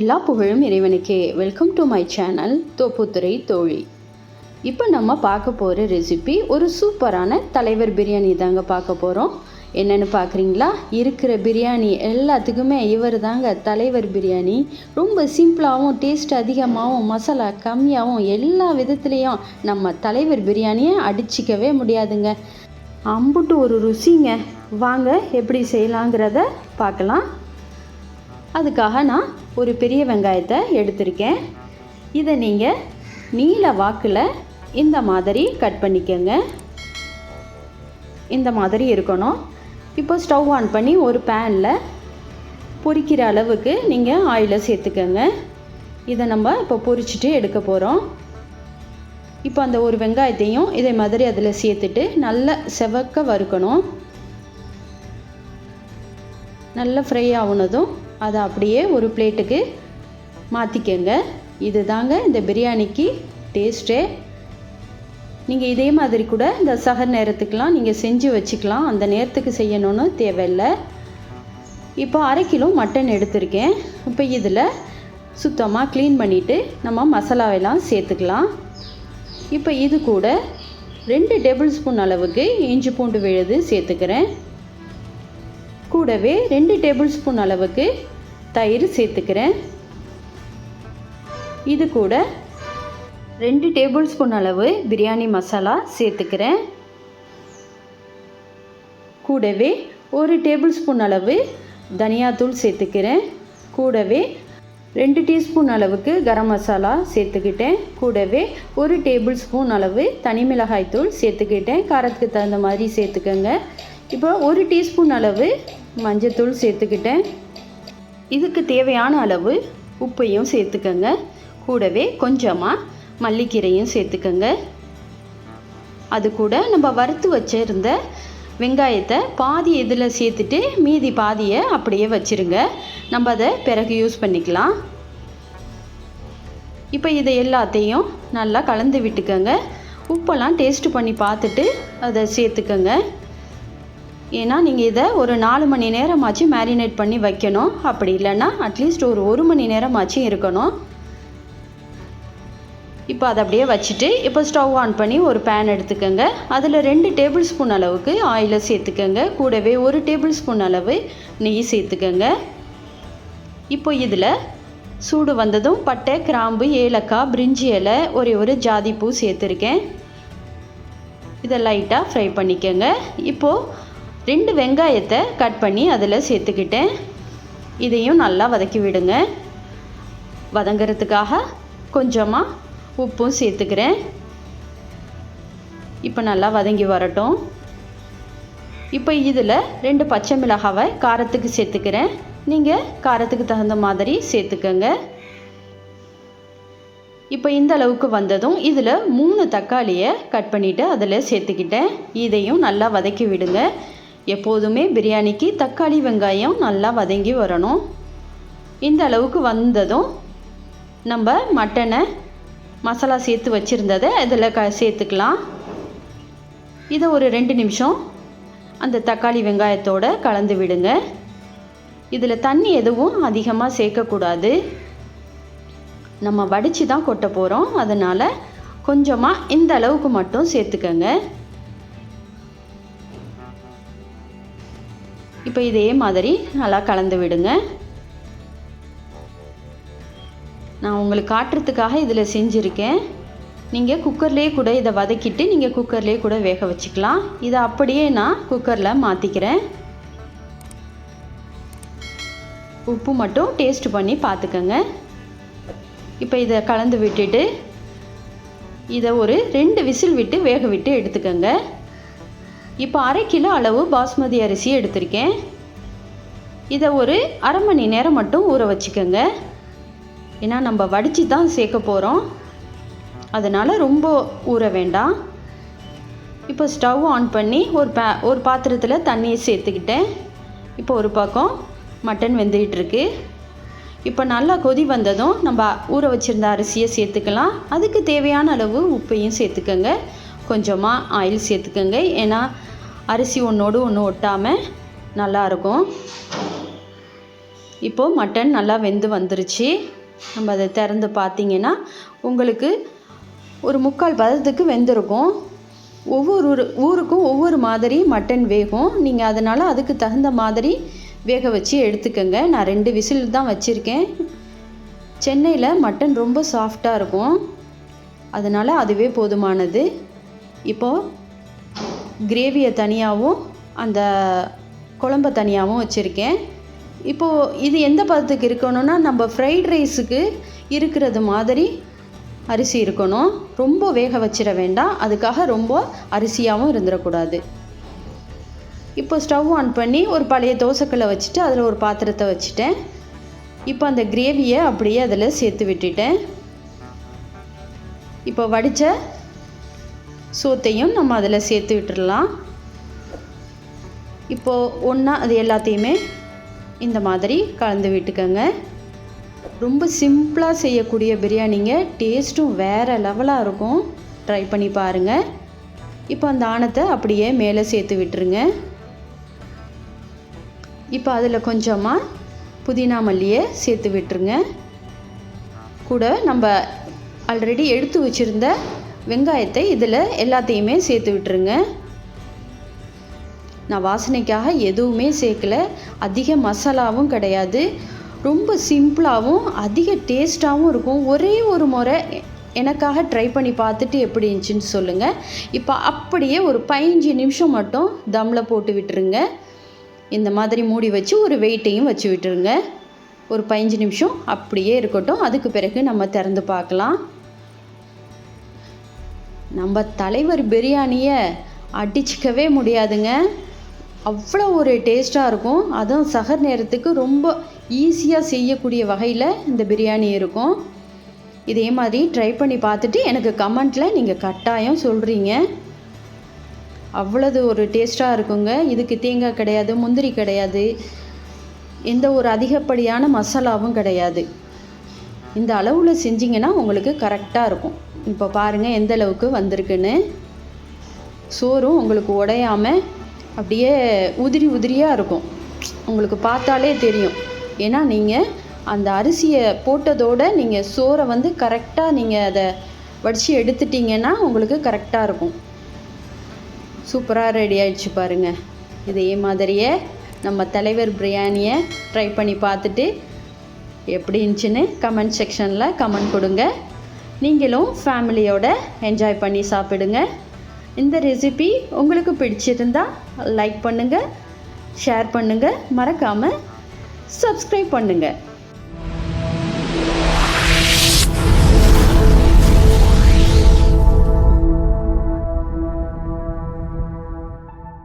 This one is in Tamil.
எல்லா புகழும் இறைவனுக்கே. Welcome to my channel Thopputhurai Thozhi. இப்போ நம்ம பார்க்க போகிற ரெசிபி ஒரு சூப்பரான தலைவர் பிரியாணி தாங்க பார்க்க போகிறோம். என்னென்னு பார்க்குறீங்களா? இருக்கிற பிரியாணி எல்லாத்துக்குமே இவர் தாங்க தலைவர் பிரியாணி. ரொம்ப சிம்பிளாகவும் டேஸ்ட் அதிகமாகவும் மசாலா கம்மியாகவும் எல்லா விதத்துலேயும் நம்ம தலைவர் பிரியாணியை அடிச்சிக்கவே முடியாதுங்க. அம்புட்டு ஒரு ருசிங்க. வாங்க எப்படி செய்யலாங்கிறத பார்க்கலாம். அதுக்காக நான் ஒரு பெரிய வெங்காயத்தை எடுத்திருக்கேன். இதை நீங்கள் நீல வாக்கில் இந்த மாதிரி கட் பண்ணிக்கோங்க. இந்த மாதிரி இருக்கணும். இப்போ ஸ்டவ் ஆன் பண்ணி ஒரு பேனில் பொரிக்கிற அளவுக்கு நீங்கள் ஆயிலை சேர்த்துக்கோங்க. இதை நம்ம இப்போ பொரிச்சிட்டு எடுக்க போகிறோம். இப்போ அந்த ஒரு வெங்காயத்தையும் இதே மாதிரி அதில் சேர்த்துட்டு நல்லா செவக்க வறுக்கணும். நல்லா ஃப்ரை ஆகுனதும் அதை அப்படியே ஒரு பிளேட்டுக்கு மாற்றிக்கங்க. இது தாங்க இந்த பிரியாணிக்கு டேஸ்ட்டே. நீங்கள் இதே மாதிரி கூட இந்த சஹர் நேரத்துக்கெலாம் நீங்கள் செஞ்சு வச்சுக்கலாம். அந்த நேரத்துக்கு செய்யணும்னு தேவையில்லை. இப்போ 1/2 கிலோ மட்டன் எடுத்திருக்கேன். இப்போ இதில் சுத்தமாக க்ளீன் பண்ணிவிட்டு நம்ம மசாலாவெல்லாம் சேர்த்துக்கலாம். இப்போ இது கூட 2 டேபிள் ஸ்பூன் அளவுக்கு இஞ்சி பூண்டு விழுது சேர்த்துக்கிறேன். கூடவே 2 டேபிள் ஸ்பூன் அளவுக்கு தயிர் சேர்த்துக்கிறேன். இது கூட 2 டேபிள் ஸ்பூன் அளவு பிரியாணி மசாலா சேர்த்துக்கிறேன். கூடவே 1 டேபிள் ஸ்பூன் அளவு தனியாத்தூள் சேர்த்துக்கிறேன். கூடவே 2 டீஸ்பூன் அளவுக்கு கரம் மசாலா சேர்த்துக்கிட்டேன். கூடவே 1 டேபிள் ஸ்பூன் அளவு தனி மிளகாய் தூள் சேர்த்துக்கிட்டேன். காரத்துக்கு தகுந்த மாதிரி சேர்த்துக்கோங்க. இப்போ 1 டீஸ்பூன் அளவு மஞ்சத்தூள் சேர்த்துக்கிட்டேன். இதுக்கு தேவையான அளவு உப்பையும் சேர்த்துக்கோங்க. கூடவே கொஞ்சமாக மல்லிக்கீரையும் சேர்த்துக்கோங்க. அது கூட நம்ம வறுத்து வச்சிருந்த வெங்காயத்தை பாதி இதில் சேர்த்துட்டு மீதி பாதியை அப்படியே வச்சுருங்க. நம்ம அதை பிறகு யூஸ் பண்ணிக்கலாம். இப்போ இதை எல்லாத்தையும் நல்லா கலந்து விட்டுக்கோங்க. உப்பெல்லாம் டேஸ்ட்டு பண்ணி பார்த்துட்டு அதை சேர்த்துக்கோங்க. ஏன்னா நீங்கள் இதை ஒரு 4 மணி நேரமாச்சு மேரினேட் பண்ணி வைக்கணும். அப்படி இல்லைன்னா அட்லீஸ்ட் ஒரு 1 மணி நேரமாச்சும் இருக்கணும். இப்போ அதை அப்படியே வச்சுட்டு இப்போ ஸ்டவ் ஆன் பண்ணி ஒரு பேன் எடுத்துக்கோங்க. அதில் 2 டேபிள் ஸ்பூன் அளவுக்கு ஆயிலை சேர்த்துக்கோங்க. கூடவே 1 டேபிள் ஸ்பூன் அளவு நெய் சேர்த்துக்கோங்க. இப்போ இதில் சூடு வந்ததும் பட்டை, கிராம்பு, ஏலக்காய், பிரிஞ்சி இலை, ஒரு ஜாதிப்பூ சேர்த்துருக்கேன். இதை லைட்டாக ஃப்ரை பண்ணிக்கோங்க. இப்போது 2 வெங்காயத்தை கட் பண்ணி அதில் சேர்த்துக்கிட்டேன். இதையும் நல்லா வதக்கி விடுங்க. வதங்கிறதுக்காக கொஞ்சமாக உப்பும் சேர்த்துக்கிறேன். இப்போ நல்லா வதங்கி வரட்டும். இப்போ இதில் 2 பச்சை மிளகாவை காரத்துக்கு சேர்த்துக்கிறேன். நீங்கள் காரத்துக்கு தகுந்த மாதிரி சேர்த்துக்கோங்க. இப்போ இந்த அளவுக்கு வந்ததும் இதில் 3 தக்காளியை கட் பண்ணிவிட்டு அதில் சேர்த்துக்கிட்டேன். இதையும் நல்லா வதக்கி விடுங்க. எப்போதுமே பிரியாணிக்கு தக்காளி வெங்காயம் நல்லா வதங்கி வரணும். இந்த அளவுக்கு வந்ததும் நம்ம மட்டனை மசாலா சேர்த்து வச்சுருந்ததை இதில் சேர்த்துக்கலாம். இதை ஒரு 2 நிமிஷம் அந்த தக்காளி வெங்காயத்தோடு கலந்து விடுங்க. இதில் தண்ணி எதுவும் அதிகமாக சேர்க்கக்கூடாது. நம்ம வடித்து தான் கொட்ட போகிறோம். அதனால் கொஞ்சமாக இந்த அளவுக்கு மட்டும் சேர்த்துக்கங்க. இப்போ இதே மாதிரி நல்லா கலந்து விடுங்க. நான் உங்களுக்கு காட்டுறதுக்காக இதில் செஞ்சுருக்கேன். நீங்கள் குக்கர்லேயே கூட இதை வதக்கிட்டு நீங்கள் குக்கர்லேயே கூட வேக வச்சுக்கலாம். இதை அப்படியே நான் குக்கரில் மாற்றிக்கிறேன். உப்பு மட்டும் டேஸ்ட் பண்ணி பார்த்துக்கோங்க. இப்போ இதை கலந்து விட்டுட்டு இதை ஒரு 2 விசில் விட்டு வேக விட்டு எடுத்துக்கோங்க. இப்போ 1/2 கிலோ அளவு பாஸ்மதி அரிசி எடுத்திருக்கேன். இதை ஒரு 1/2 மணி நேரம் மட்டும் ஊற வச்சுக்கோங்க. ஏன்னா நம்ம வடித்து தான் சேர்க்க போகிறோம். அதனால் ரொம்ப ஊற வேண்டாம். இப்போ ஸ்டவ் ஆன் பண்ணி ஒரு பாத்திரத்தில் தண்ணியை சேர்த்துக்கிட்டேன். இப்போ ஒரு பக்கம் மட்டன் வெந்துகிட்ருக்கு. இப்போ நல்லா கொதி வந்ததும் நம்ம ஊற வச்சுருந்த அரிசியை சேர்த்துக்கலாம். அதுக்கு தேவையான அளவு உப்பையும் சேர்த்துக்கோங்க. கொஞ்சமாக ஆயில் சேர்த்துக்கோங்க. ஏன்னா அரிசி ஒன்றோடு ஒன்று ஒட்டாமல் நல்லாயிருக்கும். இப்போது மட்டன் நல்லா வெந்து வந்துருச்சு. நம்ம அதை திறந்து பார்த்திங்கன்னா உங்களுக்கு ஒரு 3/4 பதத்துக்கு வெந்திருக்கும். ஒவ்வொரு ஊருக்கும் ஒவ்வொரு மாதிரி மட்டன் வேகும். நீங்கள் அதனால் அதுக்கு தகுந்த மாதிரி வேக வச்சு எடுத்துக்கோங்க. நான் 2 விசில் தான் வச்சுருக்கேன். சென்னையில் மட்டன் ரொம்ப சாஃப்டாக இருக்கும், அதனால் அதுவே போதுமானது. இப்போது கிரேவியை தனியாகவும் அந்த குழம்பை தனியாகவும் வச்சுருக்கேன். இப்போது இது எந்த பதத்துக்கு இருக்கணும்னா, நம்ம ஃப்ரைட் ரைஸுக்கு இருக்கிறது மாதிரி அரிசி இருக்கணும். ரொம்ப வேக வச்சிட வேண்டாம், அதுக்காக ரொம்ப அரிசியாகவும் இருந்துடக்கூடாது. இப்போ ஸ்டவ் ஆன் பண்ணி ஒரு பழைய தோசைக்கல்லை வச்சுட்டு அதில் ஒரு பாத்திரத்தை வச்சுட்டேன். இப்போ அந்த கிரேவியை அப்படியே அதில் சேர்த்து விட்டுட்டேன். இப்போ வடித்த சோத்தையும் நம்ம அதில் சேர்த்து விட்டுடலாம். இப்போது ஒன்றா அது எல்லாத்தையுமே இந்த மாதிரி கலந்து விட்டுக்கோங்க. ரொம்ப சிம்பிளாக செய்யக்கூடிய பிரியாணிங்க, டேஸ்ட்டும் வேறு லெவலாக இருக்கும். ட்ரை பண்ணி பாருங்கள். இப்போ அந்த ஆணத்தை அப்படியே மேலே சேர்த்து விட்டுருங்க. இப்போ அதில் கொஞ்சமாக புதினா மல்லியை சேர்த்து விட்டுருங்க. கூட நம்ம ஆல்ரெடி எடுத்து வச்சுருந்த வெங்காயத்தை இதில் எல்லாத்தையுமே சேர்த்து விட்டுருங்க. நான் வாசனைக்காக எதுவுமே சேர்க்கல, அதிக மசாலாவும் கிடையாது, ரொம்ப சிம்பிளாகவும் அதிக டேஸ்ட்டாகவும் இருக்கும். ஒரே ஒரு முறை எனக்காக ட்ரை பண்ணி பார்த்துட்டு எப்படி இருந்துச்சுன்னு சொல்லுங்கள். இப்போ அப்படியே ஒரு 15 நிமிஷம் மட்டும் தம்மில் போட்டு விட்டுருங்க. இந்த மாதிரி மூடி வச்சு ஒரு வெயிட்டையும் வச்சு விட்டுருங்க. ஒரு 15 நிமிஷம் அப்படியே இருக்கட்டும். அதுக்கு பிறகு நம்ம திறந்து பார்க்கலாம். நம்ம தலைவர் பிரியாணியை அடிச்சிக்கவே முடியாதுங்க, அவ்வளோ ஒரு டேஸ்ட்டாக இருக்கும். அதுவும் சஹர் நேரத்துக்கு ரொம்ப ஈஸியாக செய்யக்கூடிய வகையில் இந்த பிரியாணி இருக்கும். இதே மாதிரி ட்ரை பண்ணி பார்த்துட்டு எனக்கு கமெண்ட்டில் நீங்கள் கட்டாயம் சொல்கிறீங்க. அவ்வளவு ஒரு டேஸ்ட்டாக இருக்குங்க. இதுக்கு தேங்காய் கிடையாது, முந்திரி கிடையாது, எந்த ஒரு அதிகப்படியான மசாலாவும் கிடையாது. இந்த அளவில் செஞ்சிங்கன்னா உங்களுக்கு கரெக்டாக இருக்கும். இப்போ பாருங்கள் எந்த அளவுக்கு வந்திருக்குன்னு. சோறும் உங்களுக்கு உடையாமல் அப்படியே உதிரி உதிரியாக இருக்கும், உங்களுக்கு பார்த்தாலே தெரியும். ஏன்னா நீங்கள் அந்த அரிசியை போட்டதோடு நீங்கள் சோறை வந்து கரெக்டாக நீங்கள் அதை வடித்து எடுத்துட்டிங்கன்னா உங்களுக்கு கரெக்டாக இருக்கும். சூப்பராக ரெடி ஆகிடுச்சு பாருங்கள். இதே மாதிரியே நம்ம தலைவர் பிரியாணியை ட்ரை பண்ணி பார்த்துட்டு எப்படி இருந்துச்சுன்னு கமெண்ட் செக்ஷனில் கமெண்ட் கொடுங்க. நீங்களும் ஃபேமிலியோட என்ஜாய் பண்ணி சாப்பிடுங்க. இந்த ரெசிபி உங்களுக்கு பிடிச்சிருந்தா லைக் பண்ணுங்கள், ஷேர் பண்ணுங்கள், மறக்காமல் சப்ஸ்கிரைப் பண்ணுங்கள்.